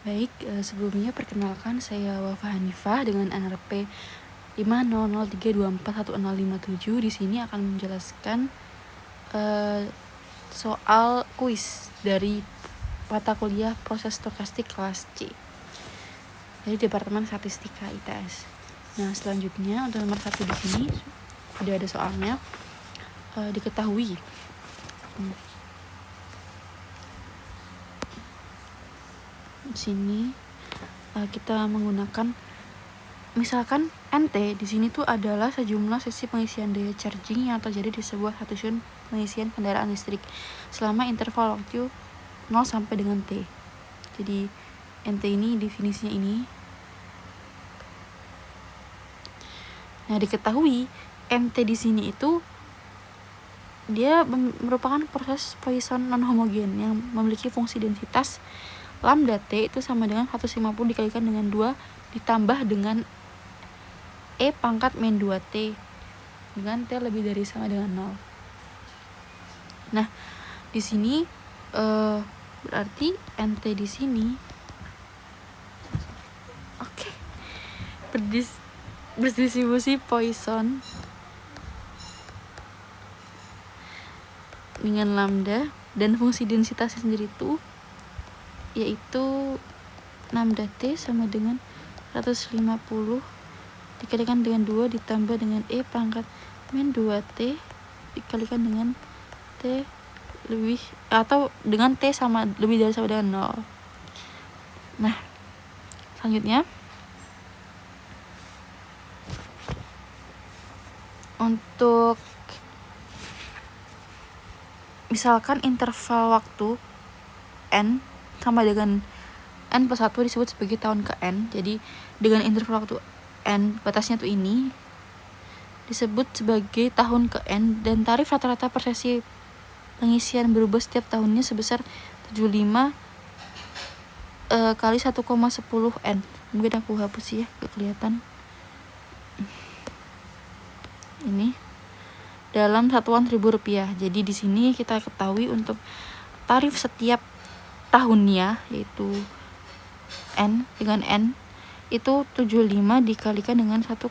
Baik, sebelumnya perkenalkan saya Wafa Hanifah dengan NRP 50032416057. Di sini akan menjelaskan soal kuis dari mata kuliah proses stokastik kelas C dari Departemen Statistika ITS. Nah, selanjutnya untuk nomor 1 di sini sudah ada soalnya. Diketahui di sini kita menggunakan misalkan NT di sini tuh adalah sejumlah sesi pengisian daya charging yang terjadi di sebuah stasiun pengisian kendaraan listrik selama interval waktu 0 sampai dengan T. Jadi NT ini definisinya ini. Nah, diketahui NT di sini itu dia merupakan proses Poisson non homogen yang memiliki fungsi densitas lambda T itu sama dengan 150 dikalikan dengan 2 ditambah dengan E pangkat min 2T dengan T lebih dari sama dengan 0. Nah, di sini berarti NT di sini berdistribusi Poisson dengan lambda dan fungsi densitasnya sendiri itu yaitu lambda T sama dengan 150 dikalikan dengan 2 ditambah dengan E pangkat min 2T dikalikan dengan T lebih atau dengan T sama lebih dari sama dengan 0. Nah, selanjutnya untuk misalkan interval waktu N sama dengan N plus 1 disebut sebagai tahun ke N. Jadi dengan interval waktu N batasnya tuh ini disebut sebagai tahun ke N dan tarif rata-rata per sesi pengisian berubah setiap tahunnya sebesar 75 kali 1,10 N. Mungkin aku hapus ya, kelihatan. Ini dalam satuan Rp1.000. Jadi di sini kita ketahui untuk tarif setiap tahunnya yaitu N dengan N itu 75 dikalikan dengan 1,10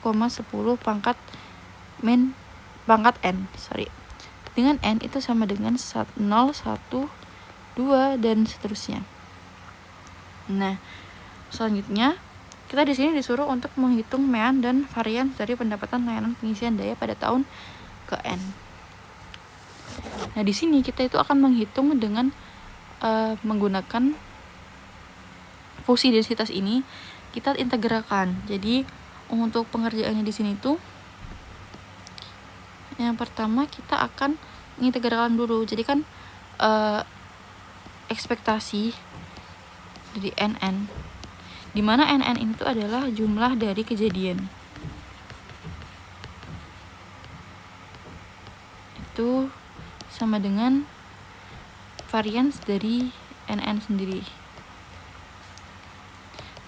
pangkat min pangkat N. Dengan N itu sama dengan 0, 1, 2 dan seterusnya. Nah, selanjutnya kita di sini disuruh untuk menghitung mean dan varians dari pendapatan layanan pengisian daya pada tahun ke N. Nah, di sini kita itu akan menghitung dengan menggunakan fungsi densitas ini kita integralkan. Jadi untuk pengerjaannya di sini tuh yang pertama kita akan mengintegralkan dulu. Jadi kan ekspektasi dari NN, dimana NN ini tuh adalah jumlah dari kejadian. Itu sama dengan varians dari NN sendiri.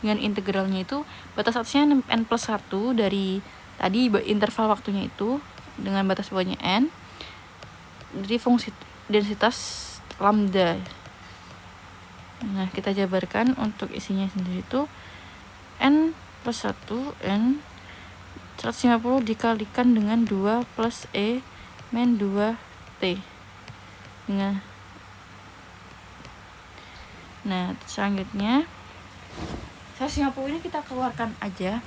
Dengan integralnya itu batas atasnya N plus 1 dari tadi interval waktunya itu dengan batas bawahnya N dari fungsi densitas lambda. Nah, kita jabarkan untuk isinya sendiri itu N plus 1 N 150 dikalikan dengan 2 plus E min 2T dengan. Nah, selanjutnya 150 ini kita keluarkan aja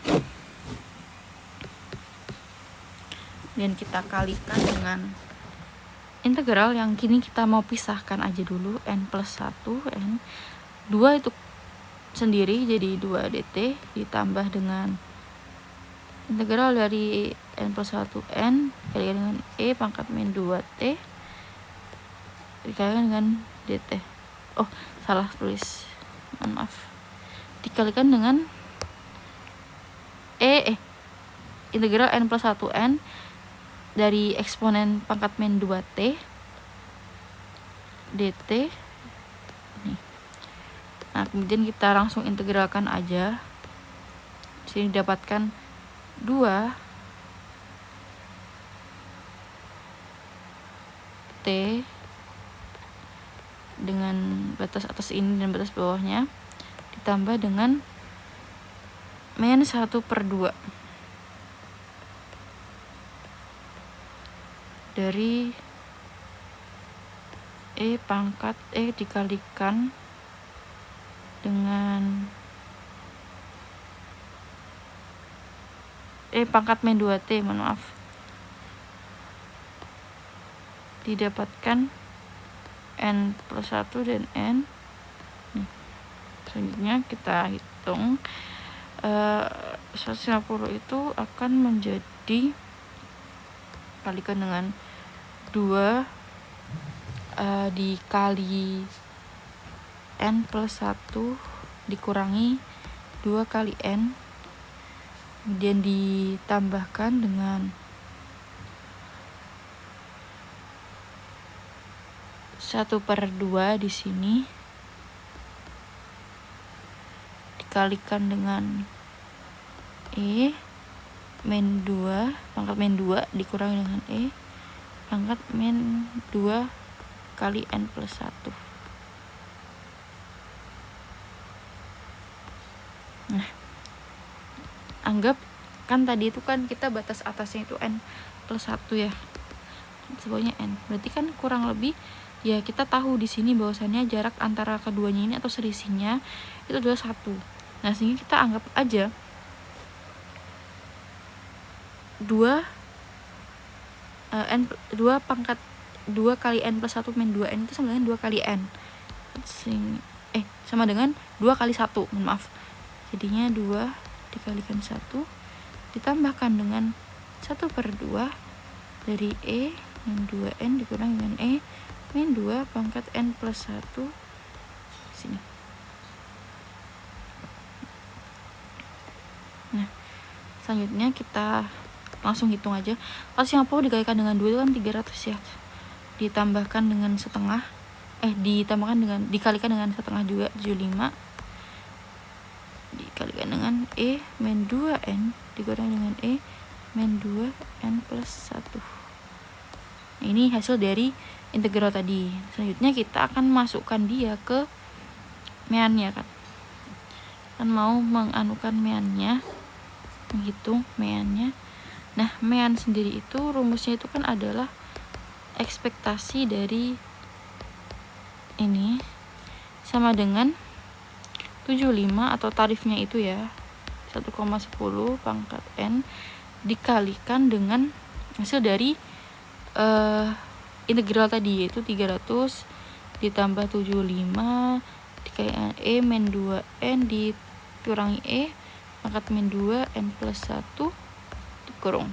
dan kita kalikan dengan integral yang kini kita mau pisahkan aja dulu. N plus 1 N 2 itu sendiri jadi 2 dt ditambah dengan integral dari N plus 1 N dikalikan dengan E pangkat min 2T dikalikan dengan dt. Oh, salah tulis, maaf, dikalikan dengan integral N plus 1 N dari eksponen pangkat min 2T dt. Nih. Nah, kemudian kita langsung integralkan aja. Sini dapatkan 2 T dengan batas atas ini dan batas bawahnya ditambah dengan min 1/2 dari E pangkat E dikalikan dengan E pangkat min 2T, mohon maaf, didapatkan N plus 1 dan N. Selanjutnya kita hitung 150 itu akan menjadi kalikan dengan 2 dikali N plus 1 dikurangi 2 kali N, kemudian ditambahkan dengan 1/2 di sini dikalikan dengan E min 2 pangkat min 2 dikurangi dengan E pangkat min 2 kali N plus 1. Nah, anggap kan tadi itu kan kita batas atasnya itu N plus 1 ya, sebawahnya N, berarti kan kurang lebih ya kita tahu di sini bahwasannya jarak antara keduanya ini atau selisihnya itu adalah 1. Nah, sehingga kita anggap aja 2 pangkat 2 kali N plus 1 min 2N itu sama dengan 2 kali N. Sama dengan 2 kali 1, mohon maaf. Jadinya 2 dikalikan 1 ditambahkan dengan 1/2 dari E min 2N dikurangi dengan E min 2 pangkat N plus 1 sini. Nah, selanjutnya kita langsung hitung aja. 150 dikalikan dengan 2 itu kan 300 ya. Ditambahkan dengan setengah, dikalikan dengan setengah juga 75, dikalikan dengan E min 2N dikurangi dengan E min 2N plus 1. Nah, ini hasil dari integral tadi. Selanjutnya kita akan masukkan dia ke meannya kan. Kan mau menganukan meannya, menghitung meannya. Nah, mean sendiri itu rumusnya itu kan adalah ekspektasi dari ini sama dengan 75 atau tarifnya itu ya 1,10 pangkat N dikalikan dengan hasil dari integral tadi, yaitu 300 ditambah 75 dikalikan E min 2N dikurangi E pangkat min 2 N plus 1 dikurung.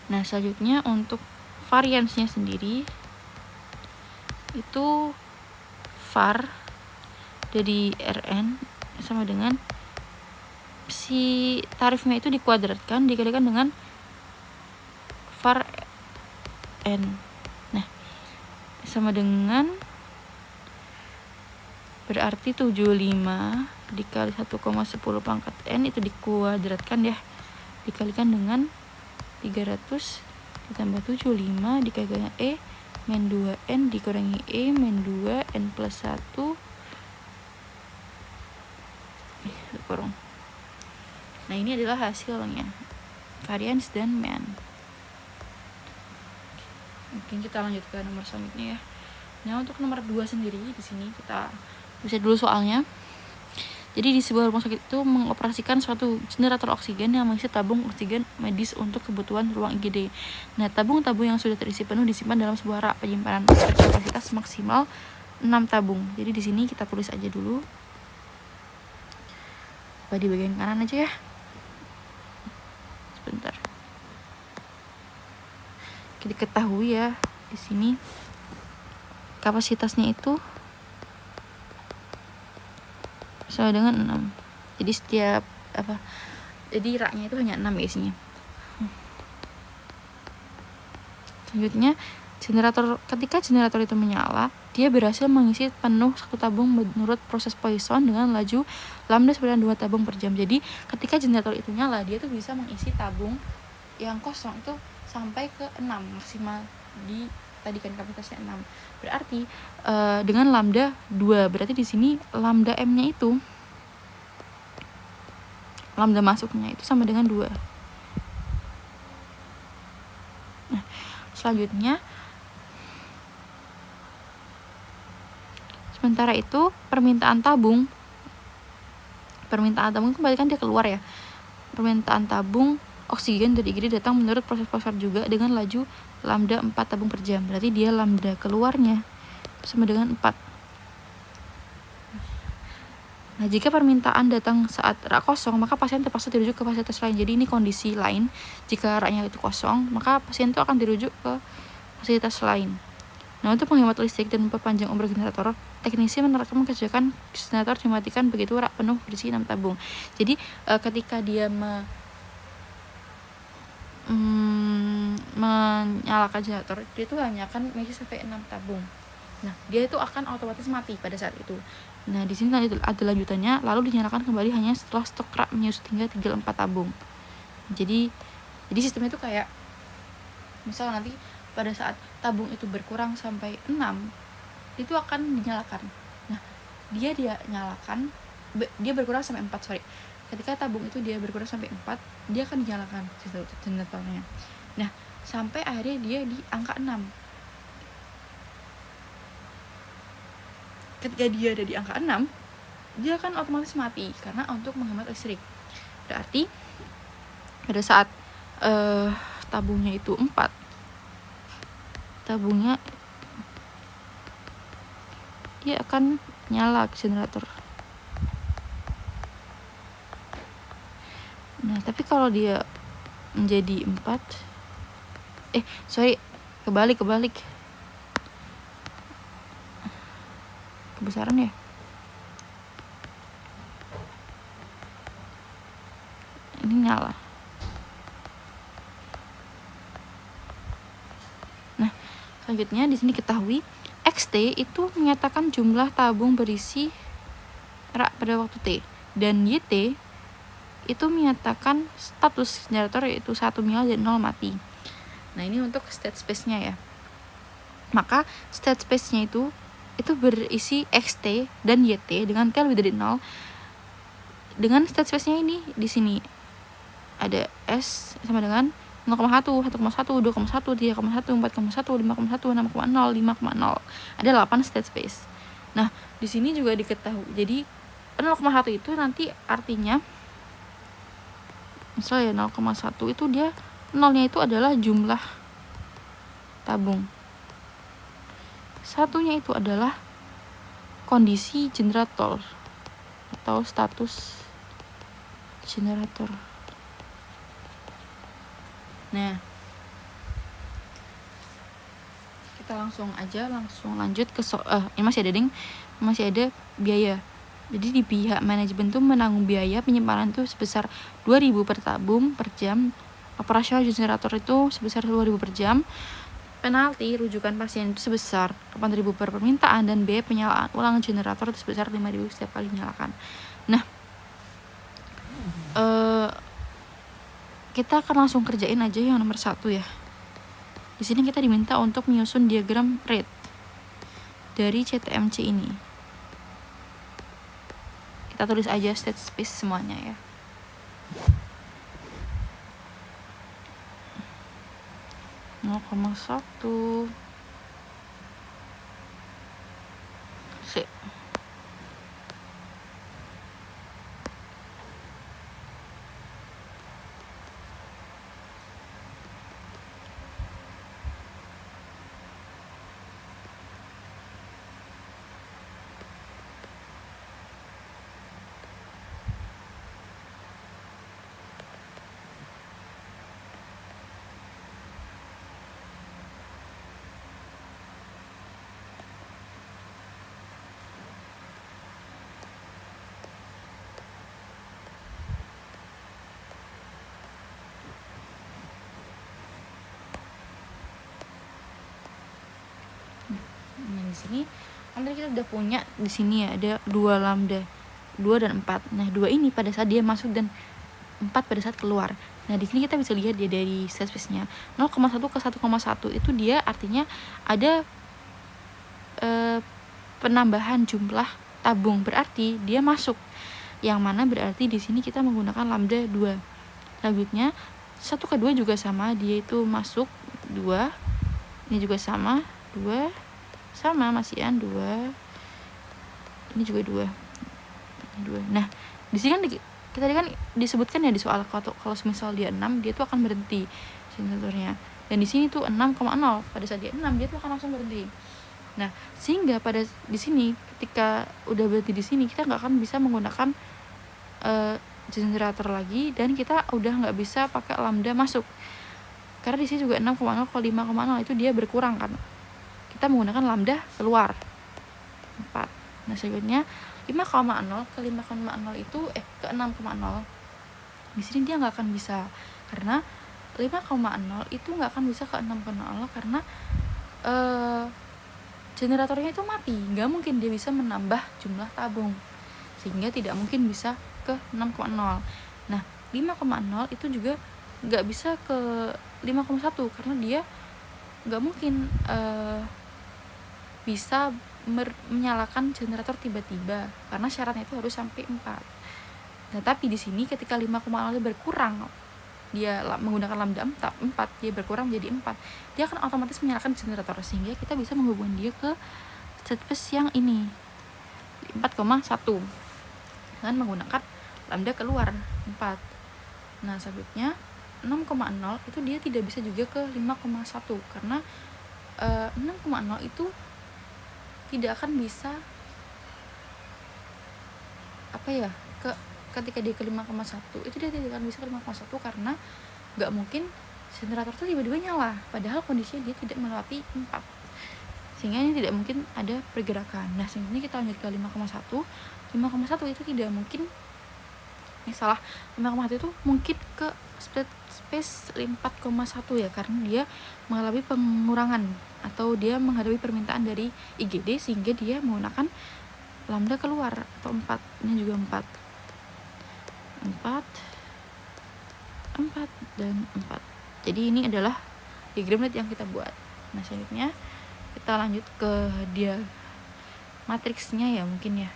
Nah, selanjutnya untuk variansnya sendiri itu var dari Rn sama dengan si tarifnya itu dikuadratkan dikalikan dengan var N. Nah, sama dengan berarti 75 dikali 1,10 pangkat N itu dikuadratkan ya, dikalikan dengan 300 ditambah 75 dikalikan E min 2N dikurangi E min 2 N plus 1 kurung. Nah, ini adalah hasilnya, varians dan mean. Mungkin kita lanjut ke nomor selanjutnya ya. Nah, untuk nomor 2 sendiri di sini kita bisa dulu soalnya. Jadi di sebuah rumah sakit itu mengoperasikan suatu generator oksigen yang mengisi tabung oksigen medis untuk kebutuhan ruang IGD. Nah, tabung-tabung yang sudah terisi penuh disimpan dalam sebuah rak penyimpanan kapasitas maksimal 6 tabung. Jadi di sini kita tulis aja dulu. Di bagian kanan aja ya. Sebentar. Kita ketahui ya di sini kapasitasnya itu sama dengan 6. Jadi setiap jadi raknya itu hanya 6 ya isinya. Selanjutnya ketika generator itu menyala, dia berhasil mengisi penuh satu tabung menurut proses Poisson dengan laju lambda sama dengan 2 tabung per jam. Jadi ketika generator itu nyala, dia tuh bisa mengisi tabung yang kosong itu sampai ke 6 maksimal di tadi kan kapasitasnya 6. Berarti dengan lambda 2, berarti di sini lambda M-nya itu, lambda masuknya itu sama dengan 2. Nah, selanjutnya sementara itu permintaan tabung kembali kan dia keluar ya. Permintaan tabung oksigen dari IGD datang menurut proses juga dengan laju lambda 4 tabung per jam. Berarti dia lambda keluarnya sama dengan 4. Nah, jika permintaan datang saat rak kosong, maka pasien terpaksa dirujuk ke fasilitas lain. Jadi ini kondisi lain. Jika raknya itu kosong, maka pasien itu akan dirujuk ke fasilitas lain. Nah, untuk menghemat listrik dan memperpanjang umur generator, teknisi menerapkan kebijakan generator dimatikan begitu rak penuh berisi 6 tabung. Jadi ketika dia menyalakan generator, dia itu hanya akan mengisi sampai 6 tabung. Nah, dia itu akan otomatis mati pada saat itu. Nah, di sini ada lanjutannya, lalu dinyalakan kembali hanya setelah stok rak menyusut hingga 3-4 tabung. Jadi sistemnya itu kayak misal nanti pada saat tabung itu berkurang sampai 6, itu akan dinyalakan. Nah, dia nyalakan, dia berkurang sampai 4, sorry. Ketika tabung itu dia berkurang sampai 4, dia akan dinyalakan generatornya. Nah, sampai akhirnya dia di angka 6. Ketika dia ada di angka 6, dia akan otomatis mati karena untuk menghemat listrik. Berarti pada saat tabungnya itu 4, tabungnya dia akan nyala generator. Nah, tapi kalau dia menjadi 4, kebalik kebesaran ya. Ini nyala. Nah, selanjutnya di sini ketahui XT itu menyatakan jumlah tabung berisi rak pada waktu T, dan YT itu menyatakan status generator yaitu 1 menyala dan 0 mati. Nah, ini untuk state space-nya ya. Maka state space-nya itu berisi XT dan YT dengan T lebih dari 0. Dengan state space-nya ini di sini ada S sama dengan 0,1, 1,1, 2,1, 3,1, 4,1, 5,1, 6,0, 5,0. Ada 8 state space. Nah, di sini juga diketahui. Jadi 0,1 itu nanti artinya misalnya 0,1 itu dia nolnya itu adalah jumlah tabung. Satunya itu adalah kondisi generator atau status generator. Nah, kita langsung lanjut ke ini masih ada biaya. Jadi di pihak manajemen tuh menanggung biaya penyimpanan tuh sebesar 2.000 per tabung per jam. Operasional generator itu sebesar 2.000 per jam. Penalti rujukan pasien itu sebesar 8.000 per permintaan, dan biaya penyalaan ulang generator itu sebesar 5.000 setiap kali dinyalakan. Nah, kita akan langsung kerjain aja yang nomor 1 ya. Di sini kita diminta untuk menyusun diagram rate dari CTMC ini. Kita tulis aja state space semuanya ya. (0,1) C. Di sini nanti kita udah punya di sini ya, ada 2 lambda, 2 dan 4. Nah, 2 ini pada saat dia masuk dan 4 pada saat keluar. Nah, di sini kita bisa lihat dia dari space-nya 0,1 ke 1,1 itu dia artinya ada penambahan jumlah tabung, berarti dia masuk. Yang mana berarti di sini kita menggunakan lambda 2. Selanjutnya 1 ke 2 juga sama, dia itu masuk 2. Ini juga sama, 2. Sama masih 2. Ini juga 2. 2. Nah, di sini kan kita tadi kan disebutkan ya di soal kalau misal dia 6 dia tuh akan berhenti generatornya. Dan di sini tuh 6,0. Pada saat dia 6 dia tuh akan langsung berhenti. Nah, sehingga pada di sini ketika udah berhenti di sini kita nggak akan bisa menggunakan generator lagi, dan kita udah nggak bisa pakai lambda masuk. Karena di sini juga 6,0 ke 5,0 itu dia berkurang kan. Kita menggunakan lambda keluar 4. Nah, selanjutnya 5,0 ke 5,0 itu ke 6,0. Di sini dia nggak akan bisa, karena 5,0 itu nggak akan bisa ke 6,0 karena generatornya itu mati, nggak mungkin dia bisa menambah jumlah tabung, sehingga tidak mungkin bisa ke 6,0. Nah, 5,0 itu juga nggak bisa ke 5,1 karena dia nggak mungkin bisa menyalakan generator tiba-tiba, karena syaratnya itu harus sampai 4. Nah, tapi di sini ketika 5,0 berkurang, dia menggunakan lambda 4, dia berkurang menjadi 4, dia akan otomatis menyalakan generator, sehingga kita bisa menghubungkan dia ke space yang ini 4,1 dengan menggunakan lambda keluar 4. Nah, selanjutnya 6,0 itu dia tidak bisa juga ke 5,1 karena 6,0 itu tidak akan bisa ketika dia ke 5,1 itu dia tidak akan bisa ke 5,1 karena nggak mungkin generator itu tiba-tiba nyala padahal kondisinya dia tidak melewati 4, sehingga ini tidak mungkin ada pergerakan. Nah, selanjutnya kita lanjut ke 5,1 itu tidak mungkin, 5,1 itu mungkin ke space 4,1 ya, karena dia mengalami pengurangan atau dia menghadapi permintaan dari IGD, sehingga dia menggunakan lambda keluar atau 4. Ini juga 4 dan 4. Jadi ini adalah diagram net yang kita buat. Nah, selanjutnya kita lanjut ke dia matriksnya ya, mungkin ya.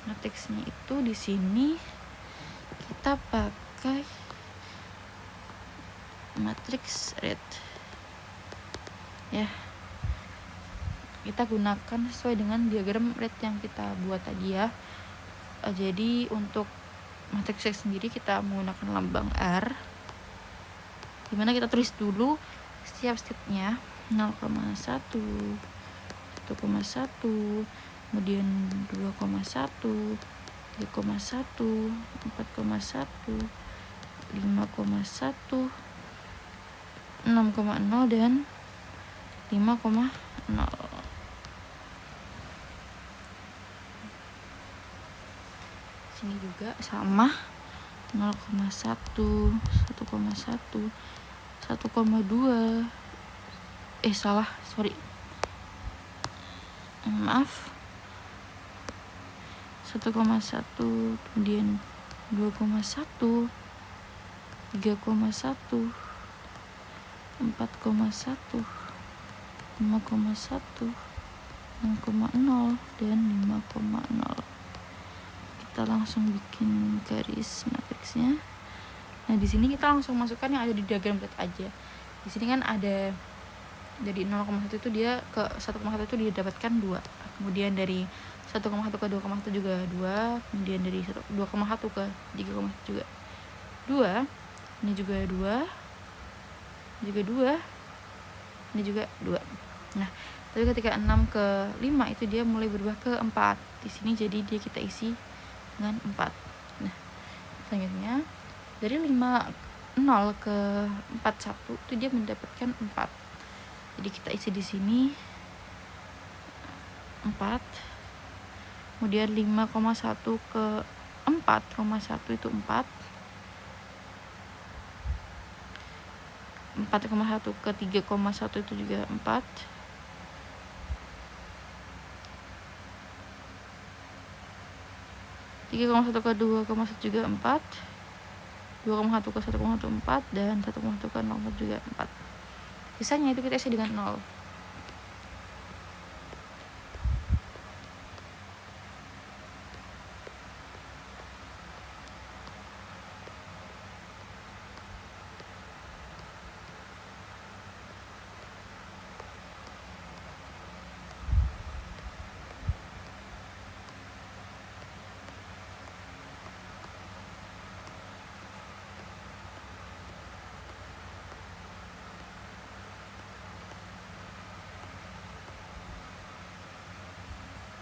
Matriksnya itu di sini kita pakai matriks red ya, kita gunakan sesuai dengan diagram red yang kita buat tadi ya. Jadi untuk matriks X sendiri kita menggunakan lambang R, dimana kita tulis dulu setiap stepnya 0,1, 1,1, kemudian 2,1, 3,1, 4,1, 5,1, 6,0 dan 5,0. Sini juga sama 0,1, 1,1, 1,2. Maaf. 1,1, kemudian 2,1, 3,1, 4,1, 5,1, 6,0 dan 5,0. Kita langsung bikin garis matriksnya. Nah, di sini kita langsung masukkan yang ada di diagram red aja. Di sini kan ada dari 0,1 itu dia ke 1,1 itu didapatkan 2. Kemudian dari 1,1 ke 2,1 juga 2. Kemudian dari 2,1 ke 3,1 juga 2. Ini juga 2. Juga 2. Ini juga 2. Nah, tapi ketika 6 ke 5 itu dia mulai berubah ke 4. Di sini jadi dia kita isi dengan 4. Nah, selanjutnya dari 0 ke 41 itu dia mendapatkan 4. Jadi kita isi di sini 4. Kemudian 5,1 ke 4,1 itu 4. 4,1 ke 3,1 itu juga 4. 3,1 ke 2,1 juga 4. 2,1 ke 1,14 dan 1,1 ke 0,4 juga 4. Sisanya itu kita isi dengan 0.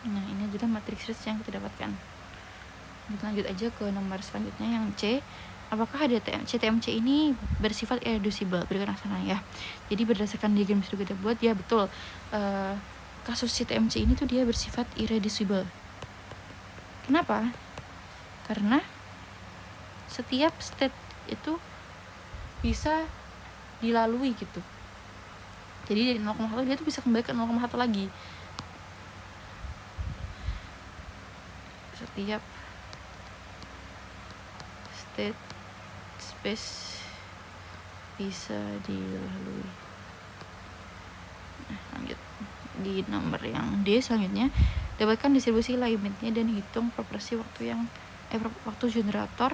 Nah, ini adalah matriks search yang kita dapatkan. Kita lanjut aja ke nomor selanjutnya yang C. Apakah ada CTMC ini bersifat irreducible? Berikan alasan ya. Jadi berdasarkan diagram yang sudah kita buat, ya betul. Kasus CTMC ini tuh dia bersifat irreducible. Kenapa? Karena setiap state itu bisa dilalui gitu. Jadi dari 0,1 dia tuh bisa kembali ke 0,1 lagi. Setiap state space bisa dilalui. Nah, lanjut di nomor yang D selanjutnya, dapatkan distribusi limitnya dan hitung proporsi waktu generator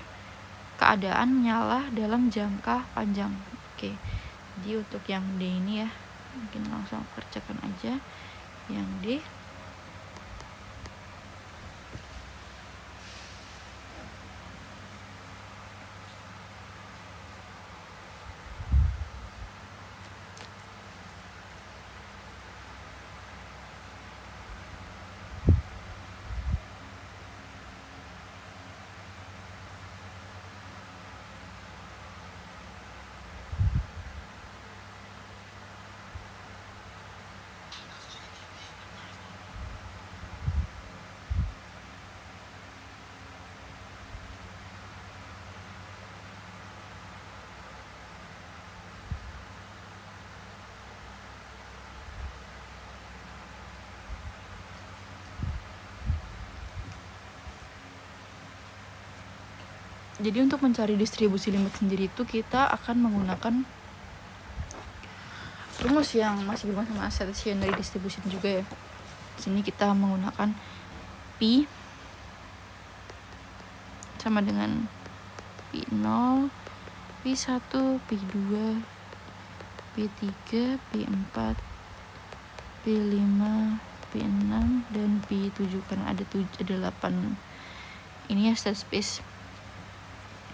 keadaan menyala dalam jangka panjang. Oke. Jadi untuk yang D ini ya, mungkin langsung kerjakan aja yang D. Jadi untuk mencari distribusi limit sendiri itu kita akan menggunakan rumus yang masih berhubungan sama stationary distribution juga ya. Di sini kita menggunakan P sama dengan P0, P1, P2, P3, P4, P5, P6 dan P7 karena ada 8 ini ya state space.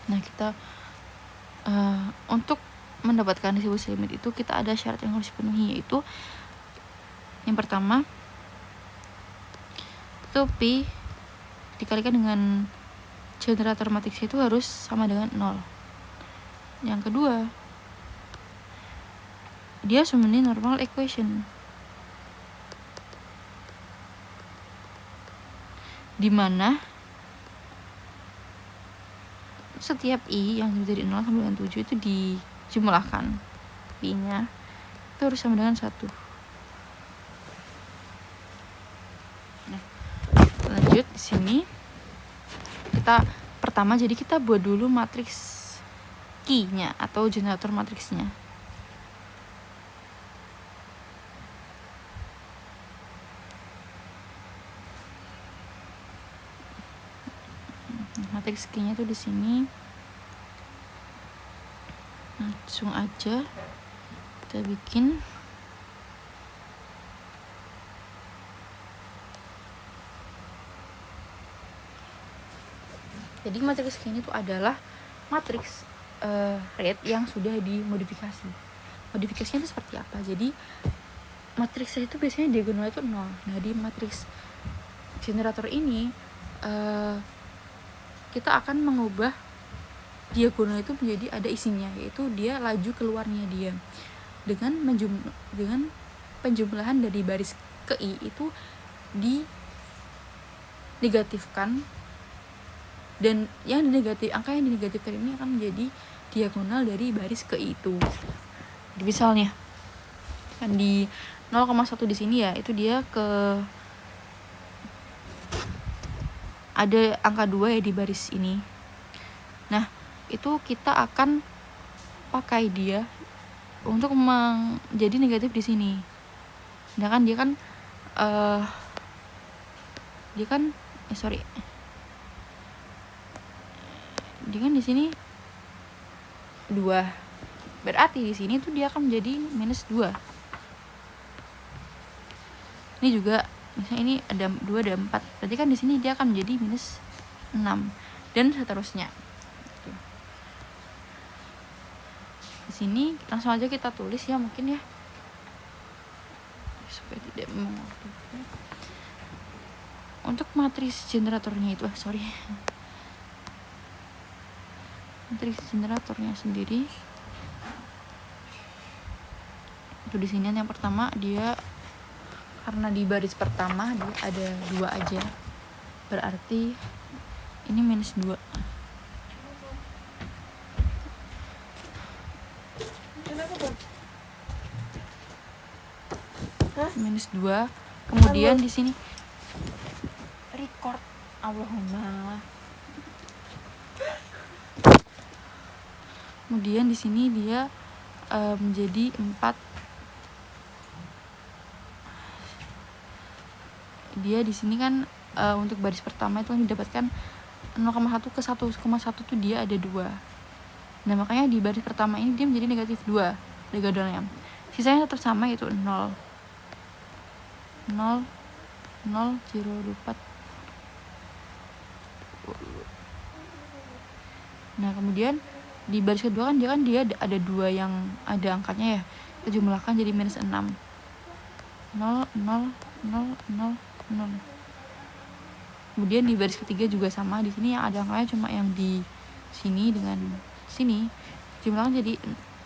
Nah, kita untuk mendapatkan distribusi limit itu kita ada syarat yang harus dipenuhi, yaitu yang pertama itu P dikalikan dengan generator matriks itu harus sama dengan 0. Yang kedua, dia harus memenuhi normal equation, dimana setiap I yang dari 0 sampai dengan 7 itu dijumlahkan, I-nya itu harus sama dengan 1. Nah, lanjut di sini kita pertama, jadi kita buat dulu matriks Q-nya atau generator matriksnya. Matriks Q-nya tuh di sini. Langsung aja kita bikin. Jadi matriks Q ini tuh adalah matriks rate yang sudah dimodifikasi. Modifikasinya itu seperti apa? Jadi matriksnya itu biasanya diagonalnya itu 0. Nah, di matriks generator ini kita akan mengubah diagonal itu menjadi ada isinya, yaitu dia laju keluarnya dia dengan penjumlahan dari baris ke I itu dinegatifkan, dan angka yang dinegatifkan ini akan menjadi diagonal dari baris ke I itu. Jadi misalnya kan di 0,1 di sini ya, itu dia ada angka 2 ya di baris ini. Nah, itu kita akan pakai dia untuk menjadi negatif di sini. Sedangkan dia kan dia kan di sini 2. Berarti di sini tuh dia akan menjadi minus 2. Ini juga misalnya ini ada 2 ada 4. Berarti kan di sini dia akan menjadi minus 6 dan seterusnya. Di sini langsung aja kita tulis ya mungkin ya. Supaya tidak mengulang. Untuk matris generatornya itu matris generatornya sendiri itu di sini yang pertama dia karena di baris pertama dia ada 2 aja, berarti ini minus 2. Minus 2. Kemudian di sini record Allahumma. Kemudian di sini dia menjadi 4. Dia di sini kan untuk baris pertama itu didapatkan 0,1 ke 1,1 tuh dia ada 2. Nah, makanya di baris pertama ini dia menjadi negatif 2 digadolnya. Sisanya tetap sama, yaitu 0 0 0 0 4. Nah, kemudian di baris kedua kan dia ada 2 yang ada angkanya ya. Kita jumlahkan jadi minus 6. 0 0 0 0 0. Kemudian di baris ketiga juga sama. Di sini yang ada angkanya cuma yang di sini dengan sini. Jumlahkan jadi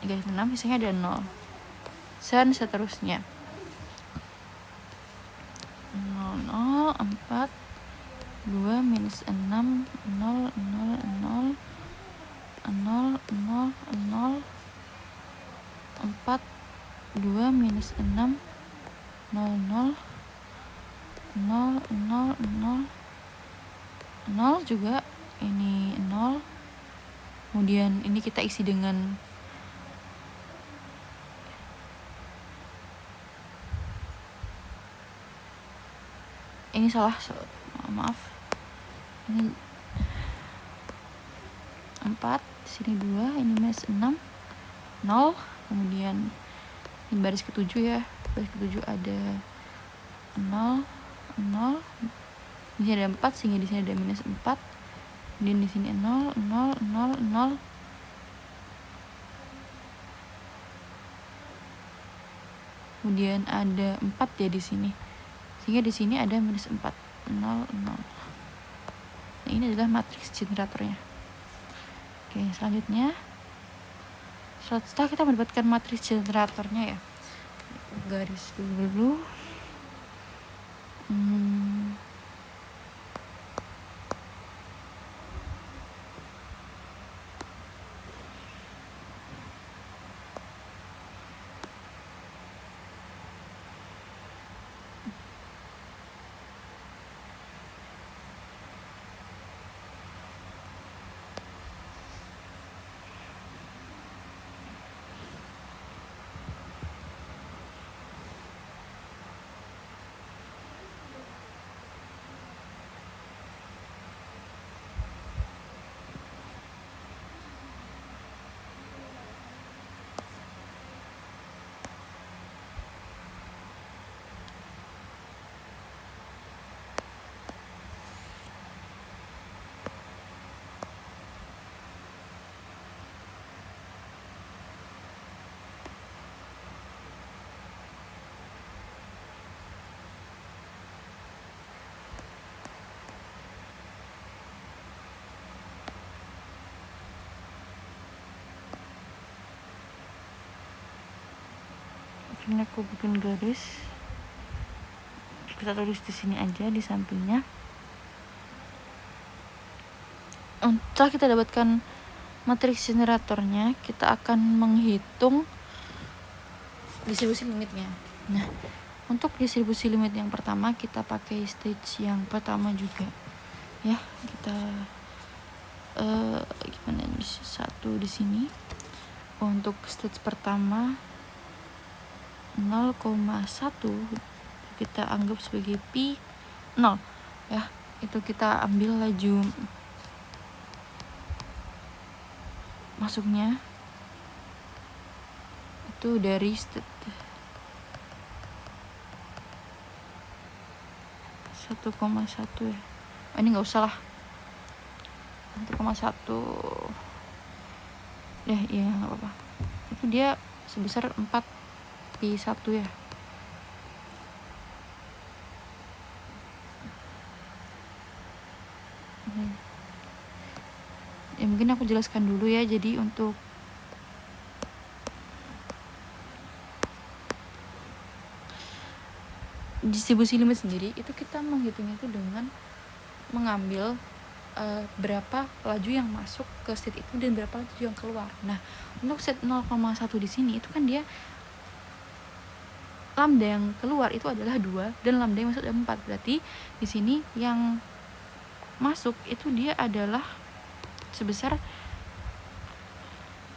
negatif 6, sisanya ada 0. Dan seterusnya. 0 0 4 2 minus 6 0 0 0 0 0 0 4 2 minus 6 0 0 0 0 0 0 juga ini 0. Kemudian ini kita isi dengan ini salah, maaf, ini 4, sini 2, ini minus 6 0. Kemudian ini baris ketujuh ya, baris ketujuh ada 0 0. Di sini ada 4 sehingga di sini ada minus 4. Kemudian di sini 0 0 0 0. Kemudian ada 4 ya di sini. Sehingga di sini ada minus 4 0 0. Nah, ini adalah matriks generatornya. Oke, selanjutnya setelah kita mendapatkan matriks generatornya ya, garis dulu. Ini aku bikin garis, kita tulis di sini aja di sampingnya. Setelah kita dapatkan matriks generatornya, kita akan menghitung distribusi limitnya. Nah, untuk distribusi limit yang pertama kita pakai stage yang pertama juga ya. Kita gimana bisa di sini. Untuk stage pertama 0,1 kita anggap sebagai pi 0 ya. Itu kita ambil laju masuknya itu dari state 1,1 ya. Ini nggak usah lah, 1,1 ya, iya nggak apa-apa. Itu dia sebesar 4pi1 ya. Ya mungkin aku jelaskan dulu ya. Jadi untuk distribusi limit sendiri itu kita menghitungnya itu dengan mengambil berapa laju yang masuk ke state itu dan berapa laju yang keluar. Nah, untuk state 0,1 di sini itu kan dia lambda yang keluar itu adalah 2 dan lambda yang masuk adalah 4. Berarti di sini yang masuk itu dia adalah sebesar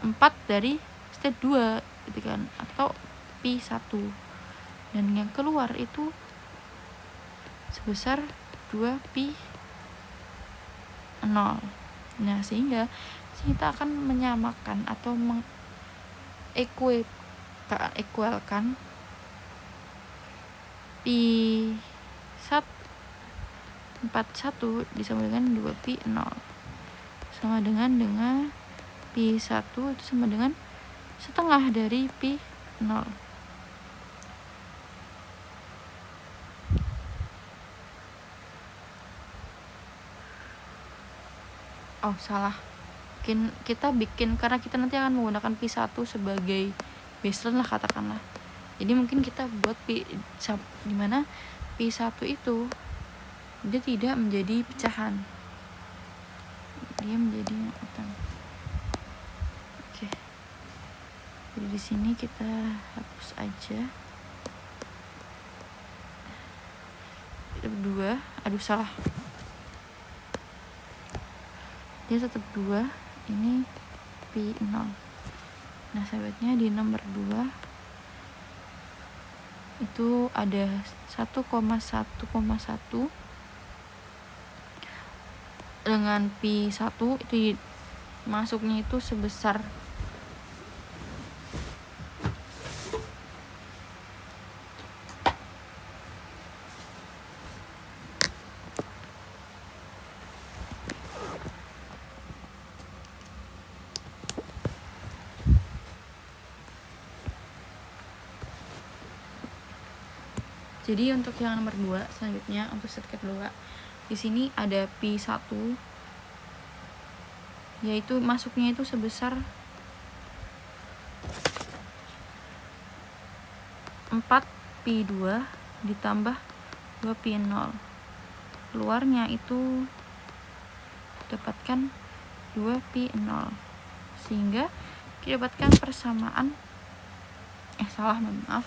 4 dari state 2 gitu kan, atau pi1. Dan yang keluar itu sebesar 2pi0. Nah, sehingga kita akan menyamakan atau mengequalkan pi1 41 disama dengan 2pi0 sama dengan pi1 itu sama dengan setengah dari pi0. Oh, salah. Kita bikin karena kita nanti akan menggunakan pi1 sebagai baseline lah katakanlah. Jadi mungkin kita buat dimana pi1 itu dia tidak menjadi pecahan, dia menjadi yang utang. Oke. Jadi di sini kita hapus aja. Tetap 2. Aduh, salah. Dia tetap 2, ini pi0. Nah, sahabatnya di nomor 2 itu ada 1,1,1 dengan pi1 itu masuknya itu sebesar Jadi untuk yang nomor 2 selanjutnya untuk state kedua di sini ada pi1 yaitu masuknya itu sebesar 4pi2 ditambah 2pi0. Keluarnya itu dapatkan 2pi0 sehingga kita dapatkan persamaan maaf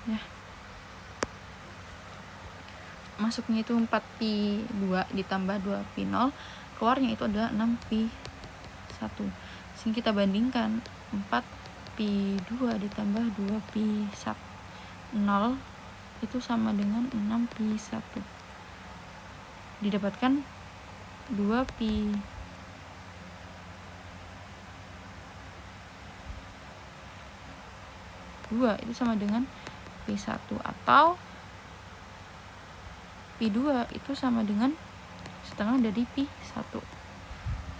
ya, masuknya itu 4pi2 ditambah 2pi0, keluarnya itu adalah 6pi1. Sehingga kita bandingkan 4pi2 ditambah 2pi0 itu sama dengan 6pi1. Didapatkan 2pi2 itu sama dengan pi1 atau pi2 itu sama dengan setengah dari pi1.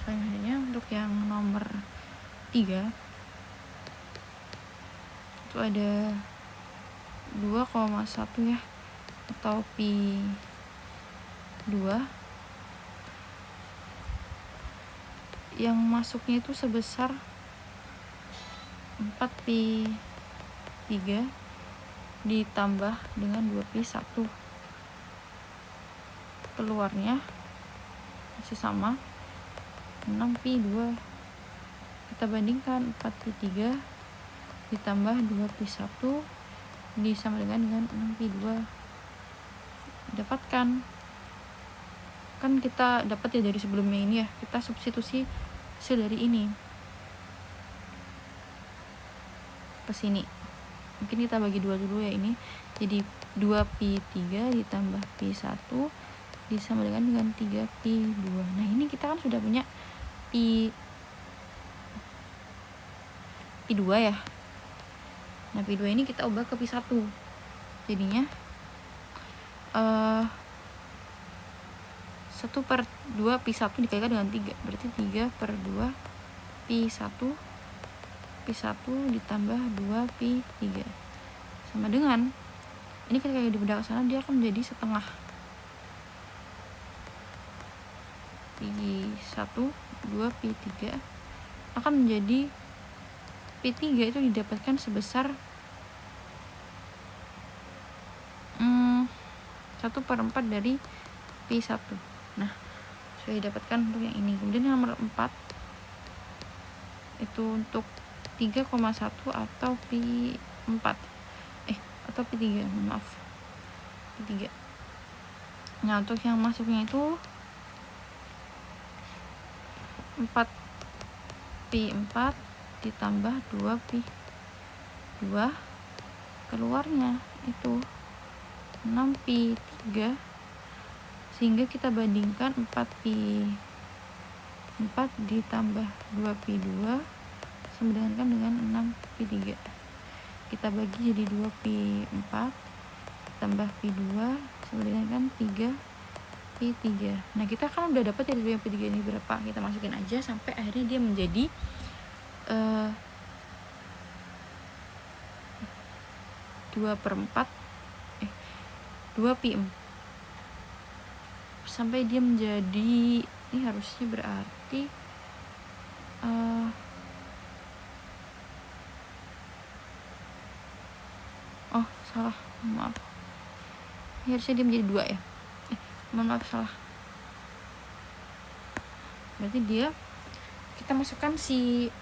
Selanjutnya untuk yang nomor 3 itu ada 2,1 ya, atau pi2 yang masuknya itu sebesar 4pi3 ditambah dengan 2pi1. Keluarnya masih sama 6pi2. Kita bandingkan 4pi3 ditambah 2pi1 disama dengan 6pi2. Dapatkan kan kita dapat ya dari sebelumnya ini ya, kita substitusi hasil dari ini ke sini. Mungkin kita bagi 2 dulu ya, ini jadi 2pi3 ditambah pi1 disamakan dengan 3pi2. Nah ini kita kan sudah punya pi2 ya. Nah pi2 ini kita ubah ke pi1, jadinya 1/2 pi1 dikalikan dengan 3, berarti 3/2 pi1 ditambah 2 pi3 sama dengan ini kan kayak dibedah ke sana, dia akan menjadi setengah. pi1 2 pi3 akan menjadi pi3 itu didapatkan sebesar 1/4 dari pi1. Nah sudah didapatkan untuk yang ini. Kemudian yang nomor 4 itu untuk 3,1 atau pi4 atau pi3, maaf, pi3. Nah untuk yang masuknya itu 4pi4 ditambah 2pi2, keluarnya itu 6pi3, sehingga kita bandingkan 4pi4 ditambah 2pi2 sama dengan 6pi3. Kita bagi jadi 2pi4 tambah pi2 sama dengan 3pi3. Nah kita kan udah dapat dari pi3 ini berapa, kita masukin aja sampai akhirnya dia menjadi 2pi4 sampai dia menjadi, ini harusnya berarti salah, maaf, ini harusnya dia menjadi 2 ya, maaf salah. Berarti dia, kita masukkan si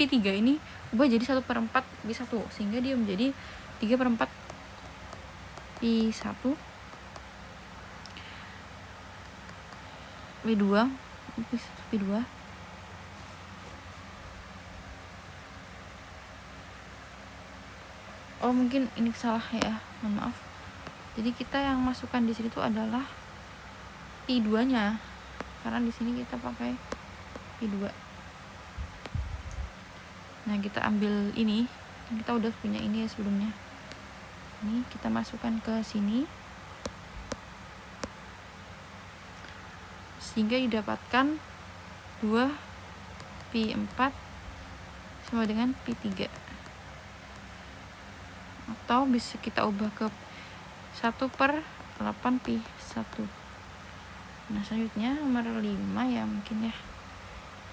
pi3 ini ubah jadi 1/4 pi1, sehingga dia menjadi 3/4 pi1 pi2 oh mungkin ini salah ya, mohon maaf. Jadi kita yang masukkan di sini tuh adalah pi2 nya, karena di sini kita pakai pi2. Nah kita ambil ini, kita udah punya ini ya sebelumnya, ini kita masukkan ke sini sehingga didapatkan 2pi4 sama dengan pi3, atau bisa kita ubah ke 1/8 pi1. Nah selanjutnya nomor 5 ya, mungkin ya,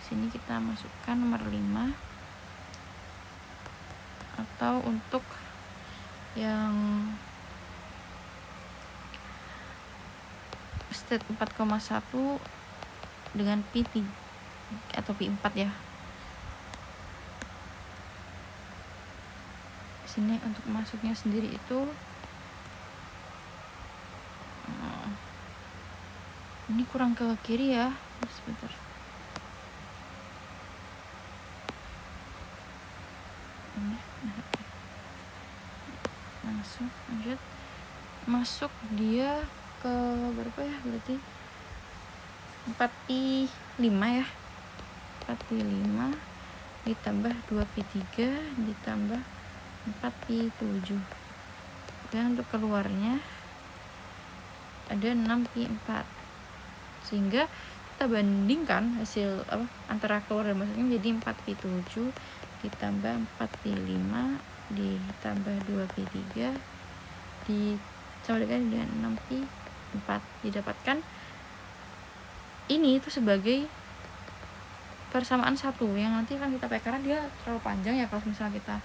sini kita masukkan nomor 5, atau untuk yang state 4,1 dengan pi3 atau pi4 ya. Sini untuk masuknya sendiri itu ini kurang ke kiri ya, sebentar. Langsung lanjut, masuk dia ke berapa ya, berarti 4pi5 ya, 4pi5 ditambah 2pi3 ditambah 4pi7, dan untuk keluarnya ada 6pi4, sehingga kita bandingkan hasil antara keluar dan masuknya jadi 4pi7 ditambah 4pi5 ditambah 2pi3 sama dengan 6pi4, didapatkan ini itu sebagai persamaan satu yang nanti akan kita pakai, karena dia terlalu panjang ya kalau misalnya kita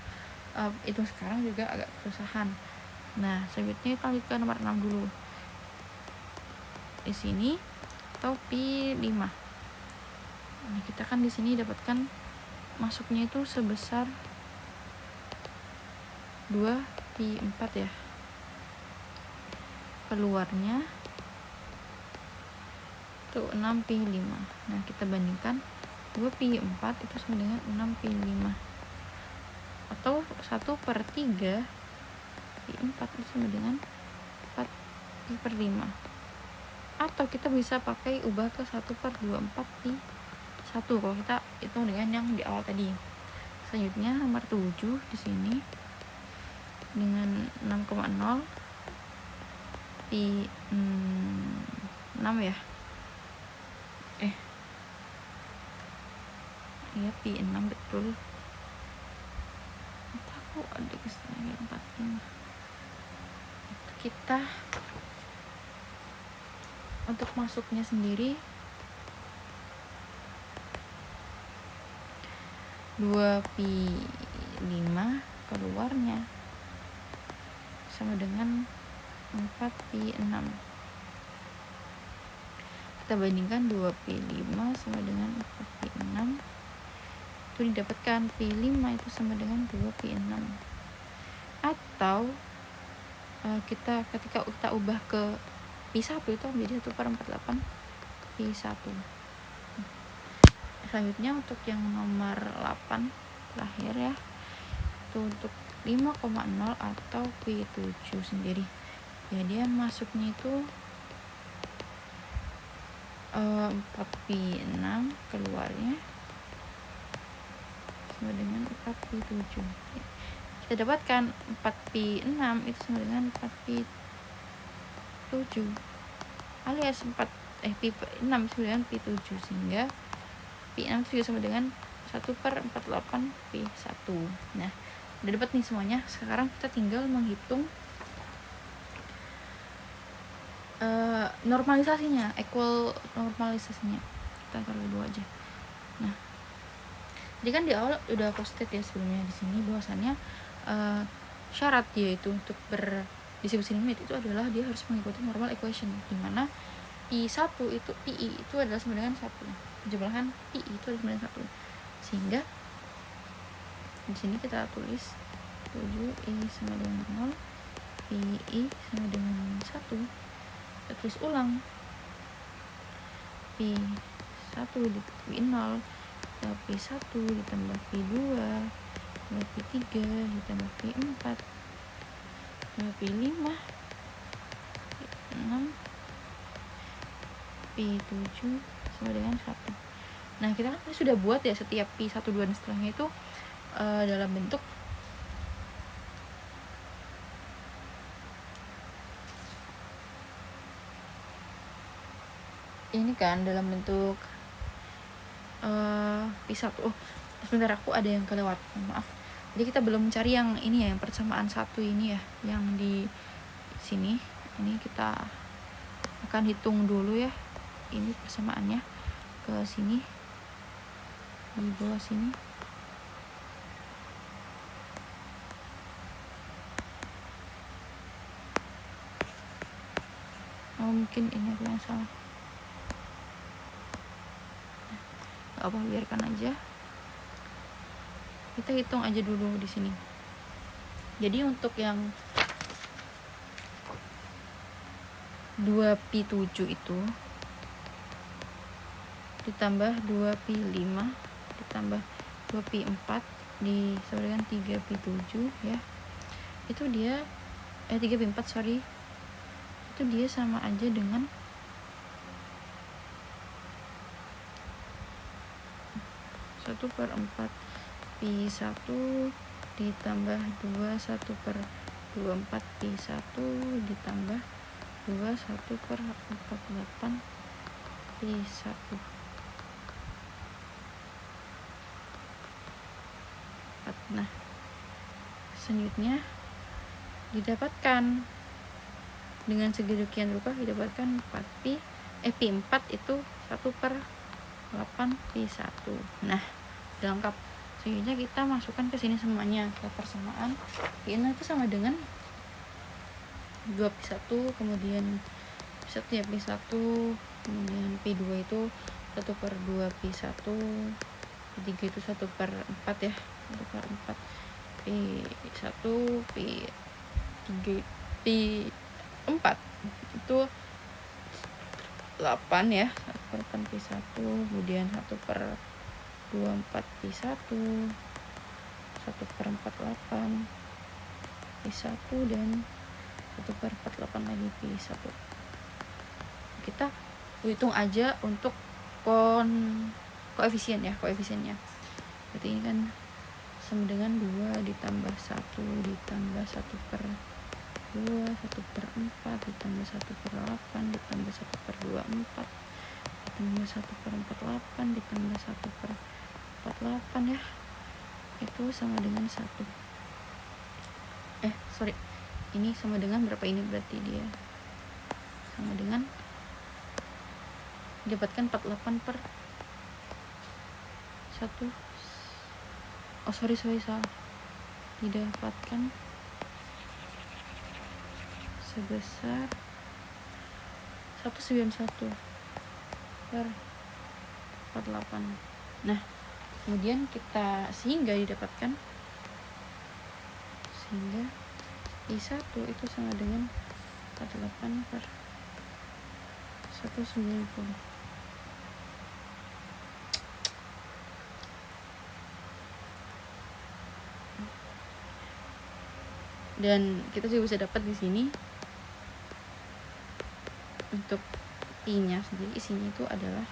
hitung sekarang juga agak kesusahan. Nah selanjutnya kita lanjut ke nomor 6 dulu. Di sini atau pi5. Nah, kita kan di sini dapatkan masuknya itu sebesar 2pi4 ya. Keluarnya itu 6pi5. Nah kita bandingkan 2pi4 itu sama dengan 6pi5, atau 1/3 pi4 itu sama dengan 4pi/5, atau kita bisa pakai ubah ke 1/24 pi1 kalau kita hitung dengan yang di awal tadi. Selanjutnya nomor 7 di sini dengan 6,0 pi 6 ya. Iya pi 6 betul. Aku ada kesalahan 45. Kita untuk masuknya sendiri 2pi5 keluarnya sama dengan 4pi6. Kita bandingkan 2pi5 sama dengan 4pi6, itu didapatkan pi5 itu sama dengan 2pi6. Atau ketika kita ubah ke pi1 itu menjadi 1/48 pi1. Selanjutnya untuk yang nomor 8 terakhir ya, itu untuk 5,0 atau pi7 sendiri ya, dia masuknya itu 4pi6 keluarnya sama dengan 4pi7. Kita dapatkan 4pi6 itu sama dengan 4pi7 alias pi6 sama dengan pi7, sehingga pi6 itu juga sama dengan 1/48 pi1. Nah udah dapat nih semuanya. Sekarang kita tinggal menghitung normalisasinya, equal normalisasinya. Kita taruh dulu aja. Nah jadi kan di awal udah aku state ya sebelumnya di sini bahwasannya syarat yaitu untuk berdistribusi limit itu adalah dia harus mengikuti normal equation, dimana pi1 itu pi itu adalah sama dengan 1, penjumlahan pi itu adalah sama dengan 1, sehingga di sini kita tulis 7i sama dengan 0, pi sama dengan 1. Kita tulis ulang pi1 pi0 pi1 ditambah pi2 ditambah pi3 ditambah pi4 ditambah pi5 pi6 pi7 sama dengan 1. Nah kita kan sudah buat ya setiap pi1, 2 dan setelahnya itu dalam bentuk ini kan, dalam bentuk pi1. Sebentar, aku ada yang kelewat, maaf. Jadi kita belum mencari yang ini ya, yang persamaan 1 ini ya, yang di sini. Ini kita akan hitung dulu ya, ini persamaannya ke sini, di bawah sini. Mungkin ini aku yang salah. Gak apa, biarkan aja. Kita hitung aja dulu di sini. Jadi untuk yang 2pi7 itu ditambah 2pi5 ditambah 2pi4 sama dengan 3pi7 ya. Itu dia 3pi4 sorry. Itu dia sama aja dengan 1/4 pi1 ditambah 2 1/24 pi1 ditambah 2 1/48 pi1. Nah selanjutnya didapatkan dengan sedemikian rupa, didapatkan pi4 itu 1/8 pi1. Nah udah lengkap. Selanjutnya kita masukkan ke sini semuanya ke persamaan. Pi6 itu sama dengan 2pi1, kemudian pi1 ya pi1, kemudian pi2 itu 1/2 pi1, pi3 itu 1/4 ya, 1/4 pi1, pi4 itu 8 ya, per 8 Pi1, kemudian 1/24 Pi1, 1/48 Pi1, dan 1/48 lagi Pi1. Kita hitung aja untuk koefisiennya. Berarti ini kan sama dengan 2 ditambah 1 ditambah 1/2, 1/4 ditambah 1/8 ditambah 1/24 ditambah 1/48 ditambah 1/48 ya, itu sama dengan 1. Ini sama dengan berapa ini? Berarti dia sama dengan didapatkan 48/1. Salah. Didapatkan sebesar 191/48. Nah, kemudian sehingga I1 itu sama dengan 48/190. Dan kita juga bisa dapat di sini untuk I-nya sendiri, isinya itu adalah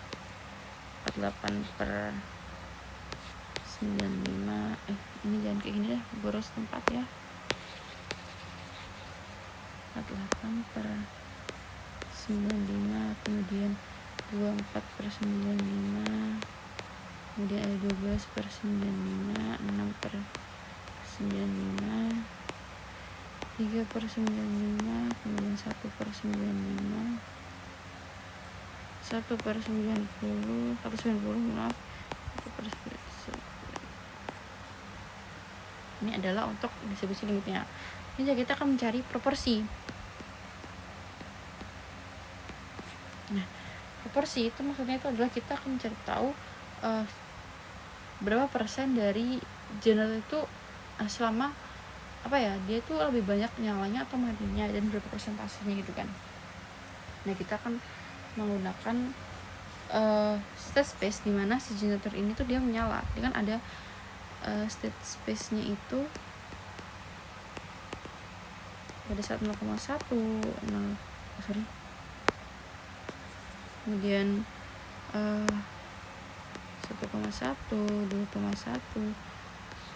48/95. Ini jangan kayak gini deh, boros tempat ya. 48/95, kemudian 24/95, kemudian ada 12/95, 6/95, 3/95, kemudian 1/95, 1/90, maaf, 1/90. Ini adalah untuk distribusi limitnya. Ini kita akan mencari proporsi. Nah, proporsi itu maksudnya itu adalah kita akan mencari tahu berapa persen dari generator itu selama dia itu lebih banyak nyalanya atau matinya, dan berapa persentasenya gitu kan. Nah, kita akan menggunakan state space di mana si generator ini tuh dia menyala. Dia kan ada state space-nya itu pada saat 0,1, kemudian 1,1, 2,1,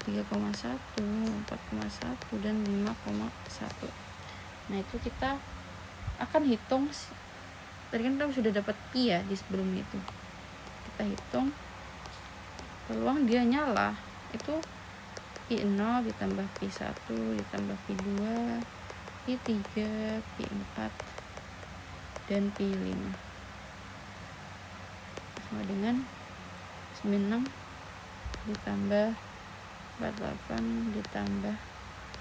3,1, 4,1, dan 5,1. Nah, itu kita akan hitung. Tadi kan kita sudah dapat Pi ya di sebelumnya itu. Kita hitung peluang dia nyala itu Pi0 ditambah Pi1 ditambah Pi2, Pi3, Pi4, dan Pi5 sama dengan 96 ditambah 48 ditambah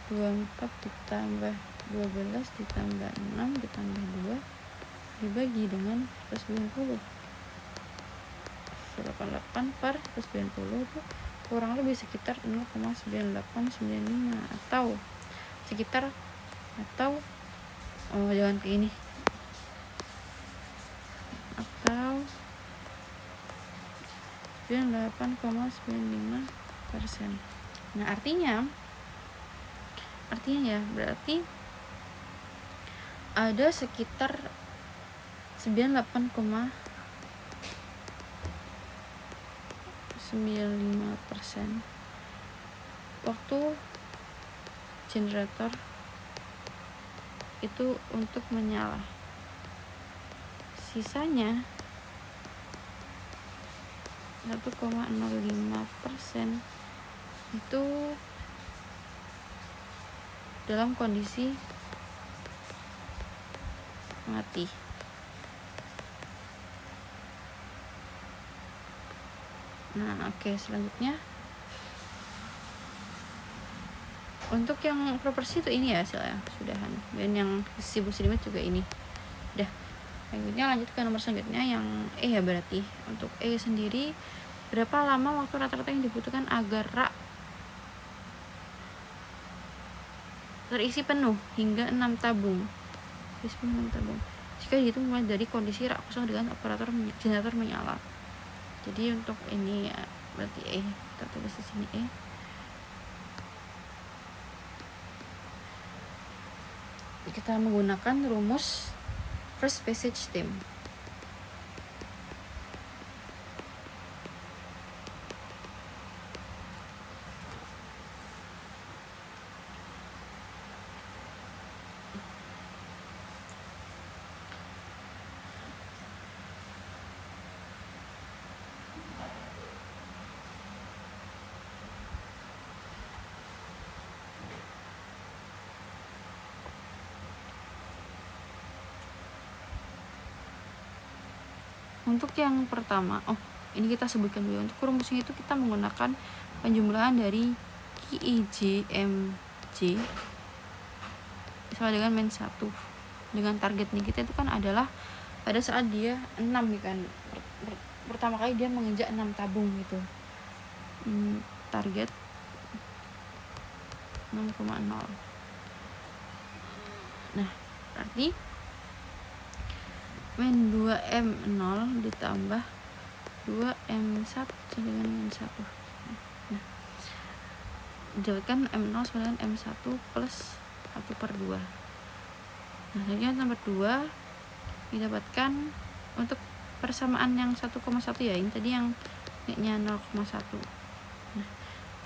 24 ditambah 12 ditambah 6 ditambah 2 dibagi dengan 190. 88/190 itu kurang lebih sekitar 0,9895 atau jangan kayak ini, atau 98,95%. Nah, artinya ya berarti ada sekitar 98,95% waktu generator itu untuk menyala. Sisanya 1,05% itu dalam kondisi mati. Nah, oke, selanjutnya untuk yang proporsi itu ini ya hasilnya sudahan, dan yang distribusi limit juga ini udah. Selanjutnya lanjut ke nomor selanjutnya yang E ya. Berarti untuk E sendiri, berapa lama waktu rata-rata yang dibutuhkan agar rak terisi penuh hingga 6 tabung. jika dihitung mulai dari kondisi rak kosong dengan generator menyala. Jadi untuk ini ya, berarti kita tulis di sini kita menggunakan rumus first passage time. Untuk yang pertama, ini kita sebutkan dulu. Untuk rumusnya itu kita menggunakan penjumlahan dari KIJMJ sama dengan min 1. Dengan targetnya kita itu kan adalah pada saat dia 6 nih kan. Pertama kali dia menginjak 6 tabung gitu. Target 6,0. Nah, berarti min 2M0 ditambah 2M1 dengan min 1. Nah, didapatkan M0 sama dengan M1 plus 1/2. Nah, selanjutnya nomor 2 didapatkan untuk persamaan yang 1,1 ya, ini tadi yang nya 0,1. Nah,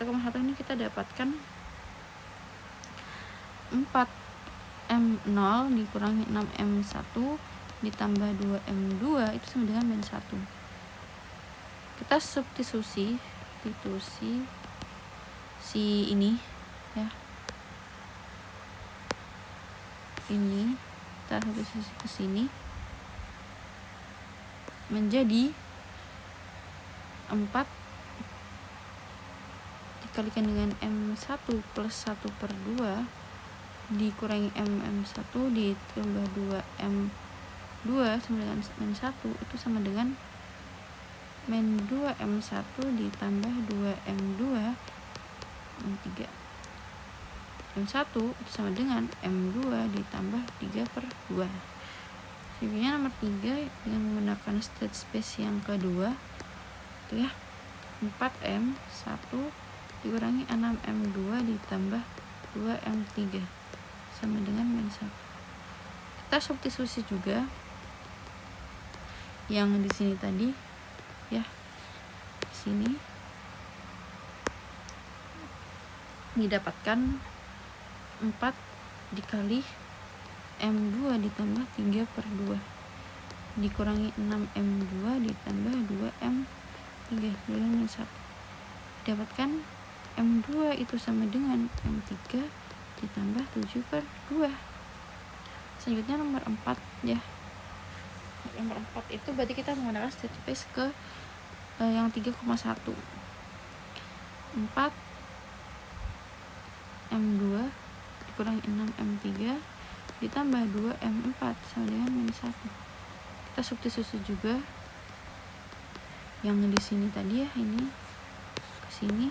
1,1 ini kita dapatkan 4M0 dikurangi 6M1 ditambah 2M2 itu sama dengan min 1. Kita substitusi si ini ya. Ini kita substitusi ke sini menjadi 4 dikalikan dengan M1 plus 1/2 dikurangi M1 ditambah 2M2 sama dengan min 1 itu sama dengan min 2M1 ditambah 2M2 M3. M1 itu sama dengan M2 ditambah 3/2. Selanjutnya nomor 3 dengan menggunakan state space yang kedua itu ya, 4M1 dikurangi 6M2 ditambah 2M3 sama dengan min 1. Kita substitusi juga yang di sini tadi ya, di sini didapatkan 4 dikali M2 ditambah 3/2 dikurangi 6M2 ditambah 2M3 dengan 1. Dapatkan M2 itu sama dengan M3 ditambah 7/2. Selanjutnya nomor 4 ya. Nomor 4 itu berarti kita menggunakan state space ke yang 3,1. 4 M2 dikurangi 6M3 ditambah 2M4 sama dengan min 1. Kita substitusi juga yang di sini tadi ya, ini ke sini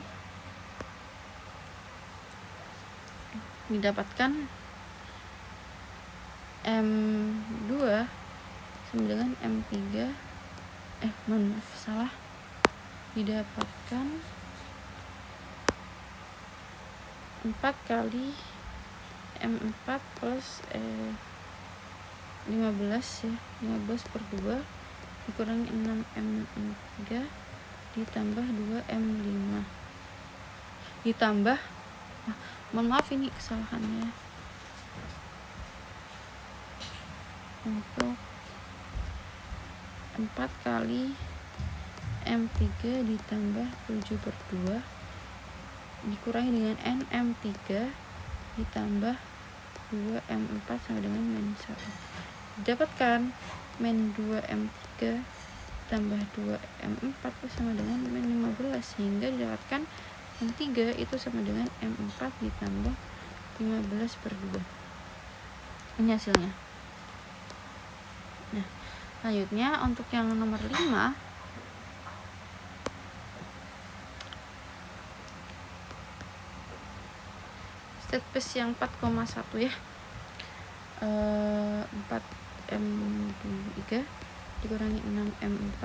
didapatkan M2 sama dengan M3 didapatkan 4 kali M4 plus 15 ya, 15/2 dikurangi 6M3 ditambah 2M5 ditambah mohon maaf ini kesalahannya, untuk 4 kali M3 ditambah 7/2 dikurangi dengan NM3 ditambah 2M4 sama dengan min 1. Didapatkan min 2M3 tambah 2M4 sama dengan min 15 sehingga didapatkan M3 itu sama dengan M4 ditambah 15/2. Ini hasilnya. Nah, selanjutnya untuk yang nomor 5 state space yang 4,1 ya, 2M3 dikurangi 6M4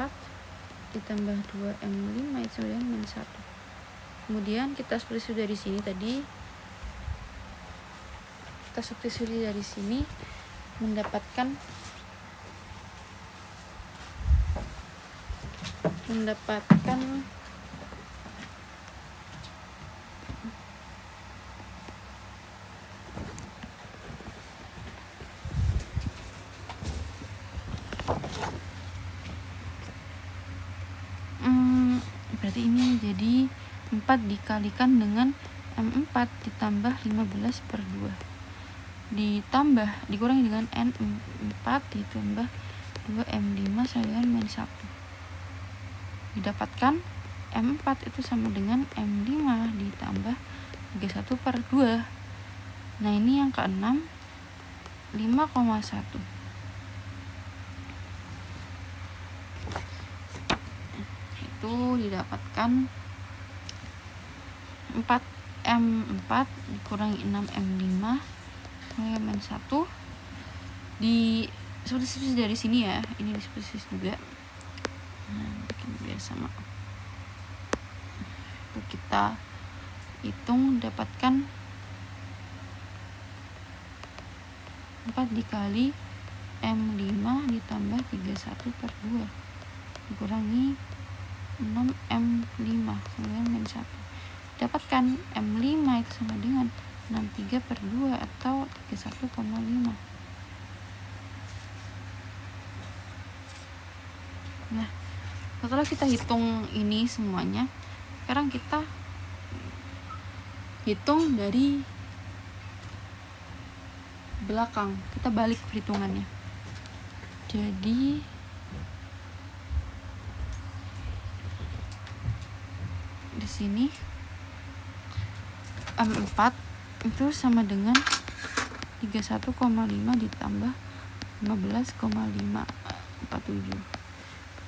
ditambah 2M5 itu sama dengan -1. Kemudian kita substitusi dari sini tadi, kita substitusi dari sini mendapatkan berarti ini jadi 4 dikalikan dengan M4 ditambah 15/2 ditambah dikurangi dengan N4 ditambah 2M5 sama dengan -1. Didapatkan M4 itu sama dengan M5 ditambah 31/2. Nah ini yang keenam 5,1. Itu didapatkan 4M4 dikurangi 6M5 sama 1. Di substitusi dari sini ya, ini di substitusi juga. Nah, bikin biar sama. Itu kita hitung dapatkan 4 dikali M5 ditambah 31/2 dikurangi 6M5 sama dengan -1. Dapatkan M5 itu sama dengan 63/2 atau 31,5. Nah, setelah kita hitung ini semuanya, sekarang kita hitung dari belakang, kita balik perhitungannya. Jadi di sini M4 itu sama dengan 31,5 ditambah 15,547.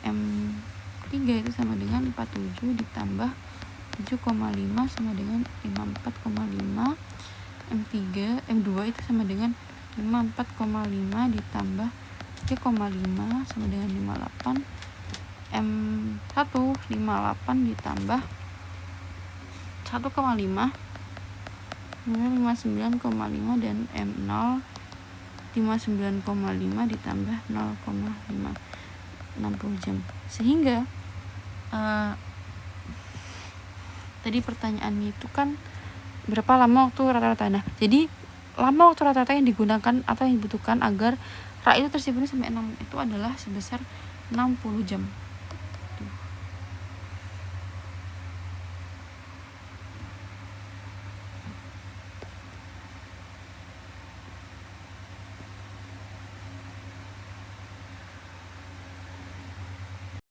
M3 itu sama dengan 47 ditambah 7,5 sama dengan 54,5. M2 itu sama dengan 54,5 ditambah 3,5 sama dengan 58. M1 58 ditambah 1,5 59,5 dan M0 59,5 ditambah 0,5 60 jam. Sehingga tadi pertanyaannya itu kan berapa lama waktu rata-rata. Nah, jadi lama waktu rata-rata yang digunakan atau yang dibutuhkan agar rak itu tersimpan sampai 6 itu adalah sebesar 60 jam.